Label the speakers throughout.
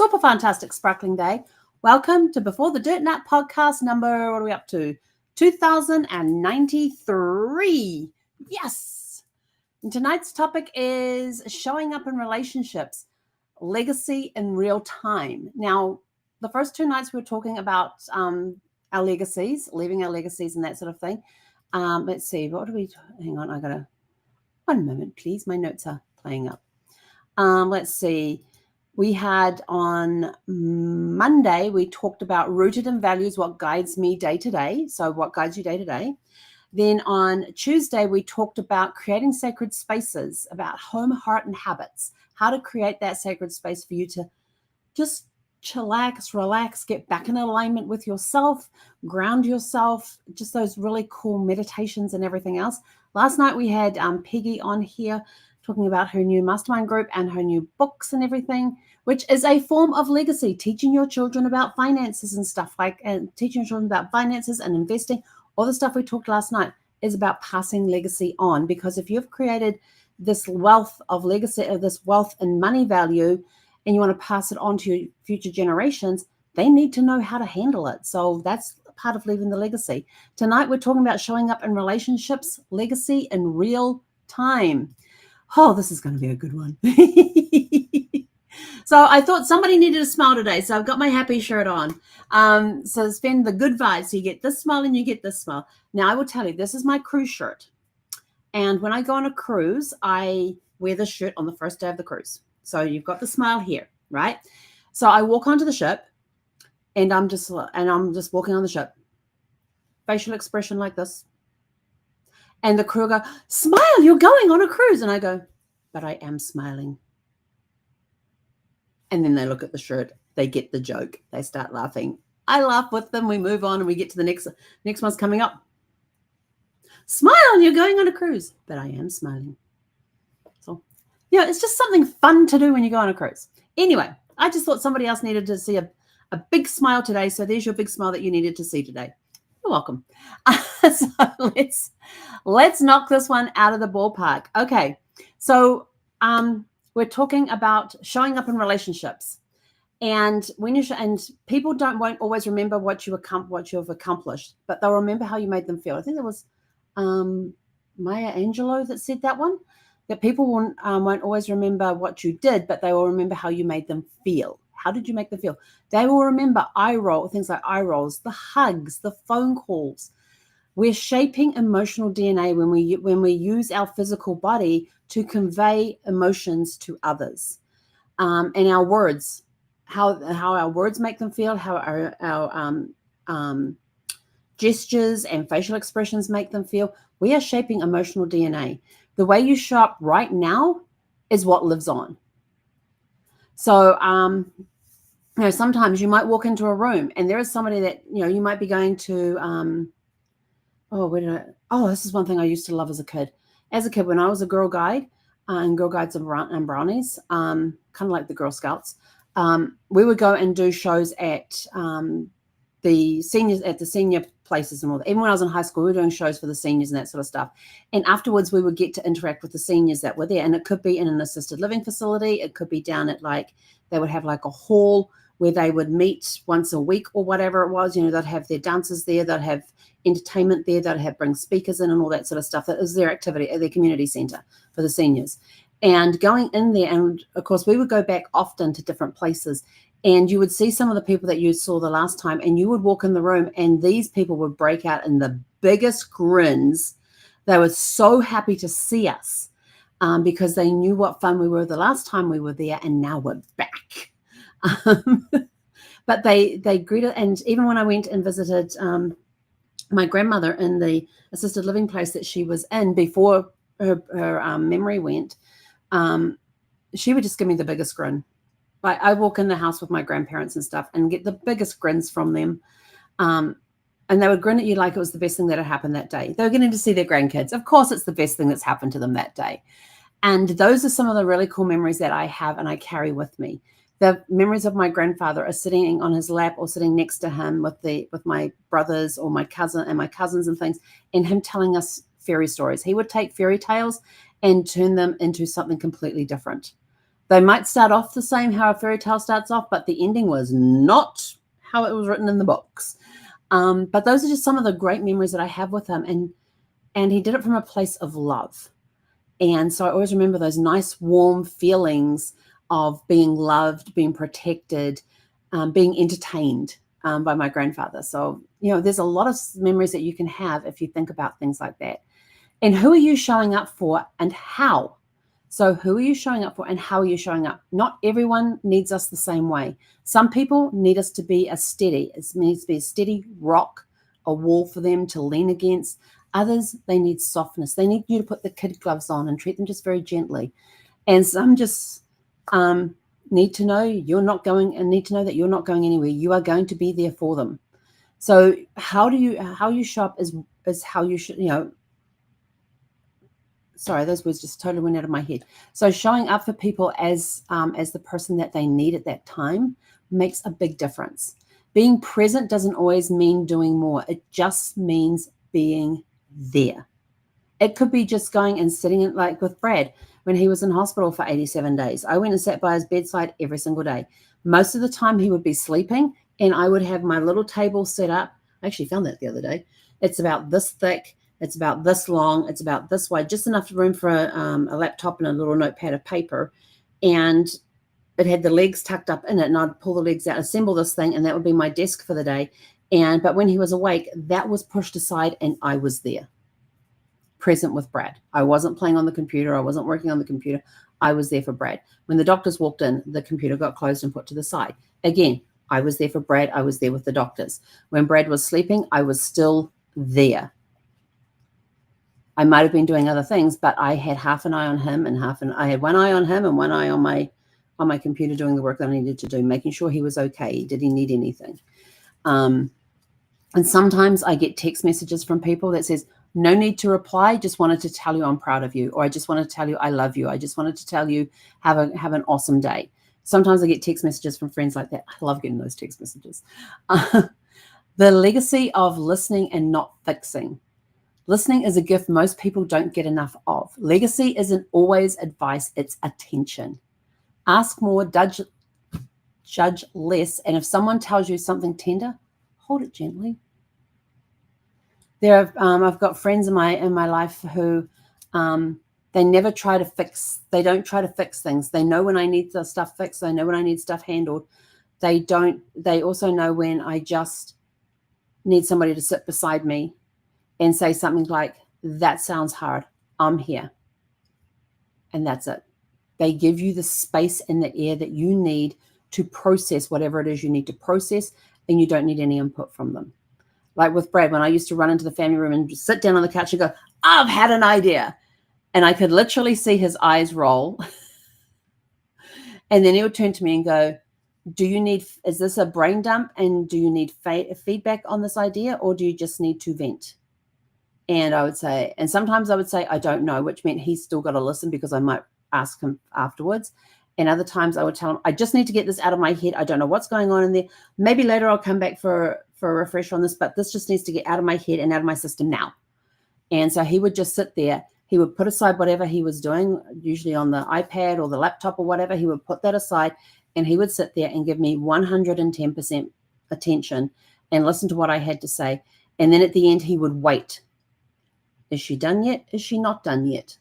Speaker 1: super fantastic sparkling day. Welcome to Before the Dirt Nut podcast number, what are we up to? 2093. Yes. And tonight's topic is showing up in relationships, legacy in real time. Now, the first two nights we were talking about our legacies, leaving our legacies and that sort of thing. Let's see, hang on, one moment, please. My notes are playing up. Let's see. We had on Monday, we talked about rooted in values, what guides me day to day. So what guides you day to day. Then on Tuesday, we talked about creating sacred spaces, about home, heart, and habits, how to create that sacred space for you to just chillax, relax, get back in alignment with yourself, ground yourself, just those really cool meditations and everything else. Last night, we had Peggy on here talking about her new mastermind group and her new books and everything, which is a form of legacy, teaching your children about finances and stuff and teaching your children about finances and investing. All the stuff we talked last night is about passing legacy on, because if you've created this wealth of legacy, or this wealth and money value, and you want to pass it on to your future generations, they need to know how to handle it. So that's part of leaving the legacy. Tonight, we're talking about showing up in relationships, legacy in real time. Oh, this is going to be a good one. So I thought somebody needed a smile today, so I've got my happy shirt on. So spend the good vibes. So you get this smile and you get this smile. Now, I will tell you, this is my cruise shirt. And when I go on a cruise, I wear this shirt on the first day of the cruise. So you've got the smile here, right? So I walk onto the ship, and I'm just walking on the ship. Facial expression like this. And the crew go, smile, you're going on a cruise. And I go, but I am smiling. And then they look at the shirt. They get the joke. They start laughing. I laugh with them. We move on and we get to the next one's coming up. Smile, you're going on a cruise. But I am smiling. So, it's just something fun to do when you go on a cruise. Anyway, I just thought somebody else needed to see a big smile today. So there's your big smile that you needed to see today. You're welcome. So let's knock this one out of the ballpark. Okay, so we're talking about showing up in relationships, and when people won't always remember what you've accomplished, but they'll remember how you made them feel. I think it was Maya Angelou that said that one. That people won't always remember what you did, but they will remember how you made them feel. How did you make them feel? They will remember things like eye rolls, the hugs, the phone calls. We're shaping emotional DNA when we use our physical body to convey emotions to others. And our words, how our words make them feel, how our gestures and facial expressions make them feel. We are shaping emotional DNA. The way you show up right now is what lives on. So, sometimes you might walk into a room and there is somebody that, you might be going to, this is one thing I used to love as a kid. As a kid, when I was a Girl Guide, and Girl Guides and Brownies, kind of like the Girl Scouts, we would go and do shows at the senior places and all that. Even when I was in high school, we were doing shows for the seniors and that sort of stuff. And afterwards, we would get to interact with the seniors that were there. And it could be in an assisted living facility. It could be down at they would have a hall where they would meet once a week or whatever it was. They'd have their dancers there. They'd have entertainment there. They'd bring speakers in and all that sort of stuff. That was their activity at their community center for the seniors. And going in there, and of course, we would go back often to different places. And you would see some of the people that you saw the last time, and you would walk in the room, and these people would break out in the biggest grins. They were so happy to see us because they knew what fun we were the last time we were there, and now we're back. But they greeted, and even when I went and visited my grandmother in the assisted living place that she was in before her memory went, she would just give me the biggest grin. I walk in the house with my grandparents and stuff and get the biggest grins from them. And they would grin at you like it was the best thing that had happened that day. They were getting to see their grandkids. Of course, it's the best thing that's happened to them that day. And those are some of the really cool memories that I have and I carry with me. The memories of my grandfather are sitting on his lap or sitting next to him with my brothers or my cousins and things, and him telling us fairy stories. He would take fairy tales and turn them into something completely different. They might start off the same, how a fairy tale starts off, but the ending was not how it was written in the books. But those are just some of the great memories that I have with him. And he did it from a place of love. And so I always remember those nice, warm feelings of being loved, being protected, being entertained by my grandfather. So, there's a lot of memories that you can have if you think about things like that. And who are you showing up for and how? So who are you showing up for and how are you showing up? Not everyone needs us the same way. Some people need us to be it needs to be a steady rock, a wall for them to lean against. Others, they need softness. They need you to put the kid gloves on and treat them just very gently. And some just need to know you're not going and need to know that you're not going anywhere. You are going to be there for them. So how you show up is how you should, sorry, those words just totally went out of my head. So showing up for people as the person that they need at that time makes a big difference. Being present doesn't always mean doing more. It just means being there. It could be just going and sitting in, like with Brad, when he was in hospital for 87 days. I went and sat by his bedside every single day. Most of the time he would be sleeping and I would have my little table set up. I actually found that the other day. It's about this thick. It's about this long. It's about this wide, just enough room for a laptop and a little notepad of paper. And it had the legs tucked up in it. And I'd pull the legs out, assemble this thing, and that would be my desk for the day. But when he was awake, that was pushed aside and I was there, present with Brad. I wasn't playing on the computer. I wasn't working on the computer. I was there for Brad. When the doctors walked in, the computer got closed and put to the side. Again, I was there for Brad. I was there with the doctors. When Brad was sleeping, I was still there. I might have been doing other things, but I had half an eye on him and I had one eye on him and one eye on my computer doing the work that I needed to do, making sure he was okay. Did he need anything? And sometimes I get text messages from people that says, no need to reply. Just wanted to tell you I'm proud of you. Or I just wanted to tell you I love you. I just wanted to tell you have an awesome day. Sometimes I get text messages from friends like that. I love getting those text messages. The legacy of listening and not fixing. Listening is a gift most people don't get enough of. Legacy isn't always advice, it's attention. Ask more, judge less, and if someone tells you something tender, hold it gently. I've got friends in my life who they never try to fix. They don't try to fix things. They know when I need the stuff fixed. They know when I need stuff handled. They also know when I just need somebody to sit beside me and say something like, that sounds hard. I'm here. And that's it. They give you the space and the air that you need to process whatever it is you need to process, and you don't need any input from them. Like with Brad, when I used to run into the family room and just sit down on the couch and go, I've had an idea. And I could literally see his eyes roll. And then he would turn to me and go, is this a brain dump? And do you need feedback on this idea? Or do you just need to vent? And I would say, and sometimes I would say, I don't know, which meant he's still got to listen because I might ask him afterwards. And other times I would tell him, I just need to get this out of my head. I don't know what's going on in there. Maybe later I'll come back for a refresh on this, but this just needs to get out of my head and out of my system now. And so he would just sit there. He would put aside whatever he was doing, usually on the iPad or the laptop or whatever. He would put that aside and he would sit there and give me 110% attention and listen to what I had to say. And then at the end, he would wait. Is she done yet? Is she not done yet?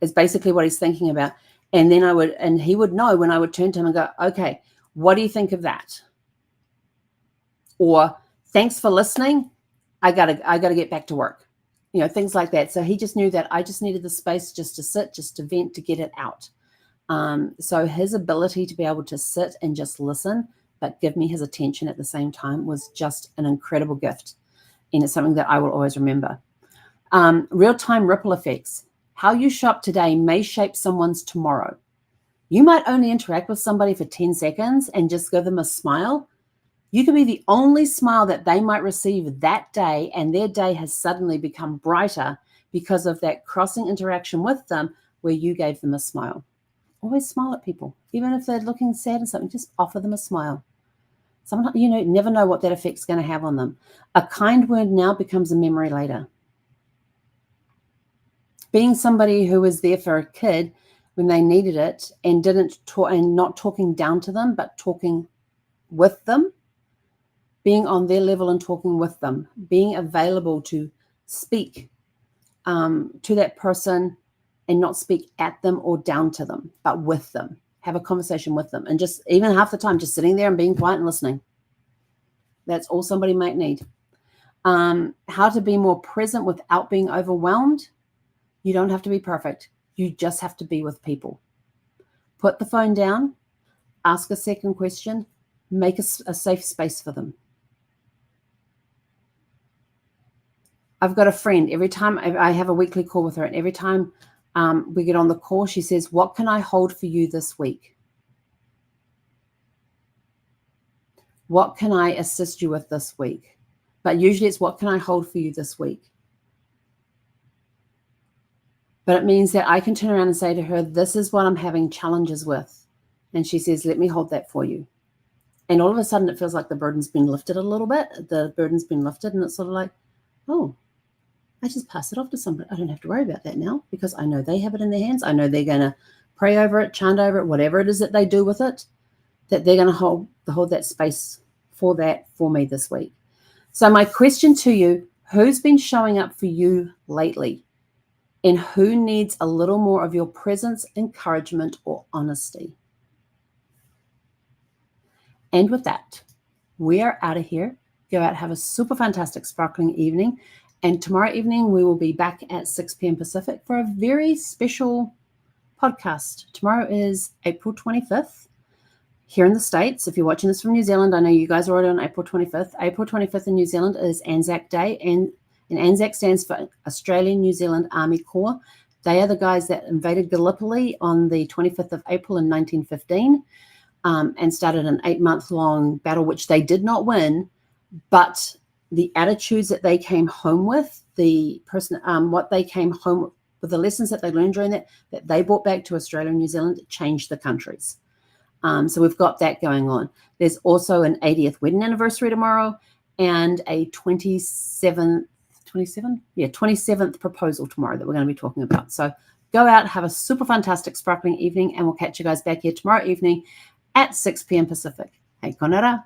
Speaker 1: Is basically what he's thinking about. And then he would know when I would turn to him and go, okay, what do you think of that? Or thanks for listening. I gotta get back to work. Things like that. So he just knew that I just needed the space just to sit, just to vent, to get it out. So his ability to be able to sit and just listen, but give me his attention at the same time was just an incredible gift. And it's something that I will always remember. Real-time ripple effects. How you show up today may shape someone's tomorrow. You might only interact with somebody for 10 seconds and just give them a smile. You could be the only smile that they might receive that day, and their day has suddenly become brighter because of that crossing interaction with them where you gave them a smile. Always smile at people. Even if they're looking sad or something, just offer them a smile. Sometimes, never know what that effect's going to have on them. A kind word now becomes a memory later. Being somebody who was there for a kid when they needed it, and didn't talk, and not talking down to them, but talking with them, being on their level and talking with them, being available to speak to that person and not speak at them or down to them, but with them, have a conversation with them. And just even half the time, just sitting there and being quiet and listening. That's all somebody might need. How to be more present without being overwhelmed. You don't have to be perfect. You just have to be with people. Put the phone down, ask a second question, make a safe space for them. I've got a friend, every time I have a weekly call with her, and every time we get on the call, she says, what can I hold for you this week? What can I assist you with this week? But usually it's what can I hold for you this week? But it means that I can turn around and say to her, this is what I'm having challenges with. And she says, let me hold that for you. And all of a sudden it feels like the burden's been lifted a little bit. The burden's been lifted, and it's sort of like, oh, I just pass it off to somebody. I don't have to worry about that now because I know they have it in their hands. I know they're going to pray over it, chant over it, whatever it is that they do with it, that they're going to hold that space for that for me this week. So my question to you, who's been showing up for you lately? And who needs a little more of your presence, encouragement, or honesty? And with that, we are out of here. Go out, have a super fantastic, sparkling evening. And tomorrow evening, we will be back at 6 p.m. Pacific for a very special podcast. Tomorrow is April 25th here in the States. If you're watching this from New Zealand, I know you guys are already on April 25th. April 25th in New Zealand is Anzac Day, and Anzac stands for Australian New Zealand Army Corps. They are the guys that invaded Gallipoli on the 25th of April in 1915 and started an 8-month-long battle, which they did not win, but the attitudes that they came home with, what they came home with, the lessons that they learned during that they brought back to Australia and New Zealand, changed the countries. So we've got that going on. There's also an 80th wedding anniversary tomorrow and a 27th proposal tomorrow that we're going to be talking about. So go out, have a super fantastic, sparkling evening, and we'll catch you guys back here tomorrow evening at 6 p.m. Pacific. Hey, konara.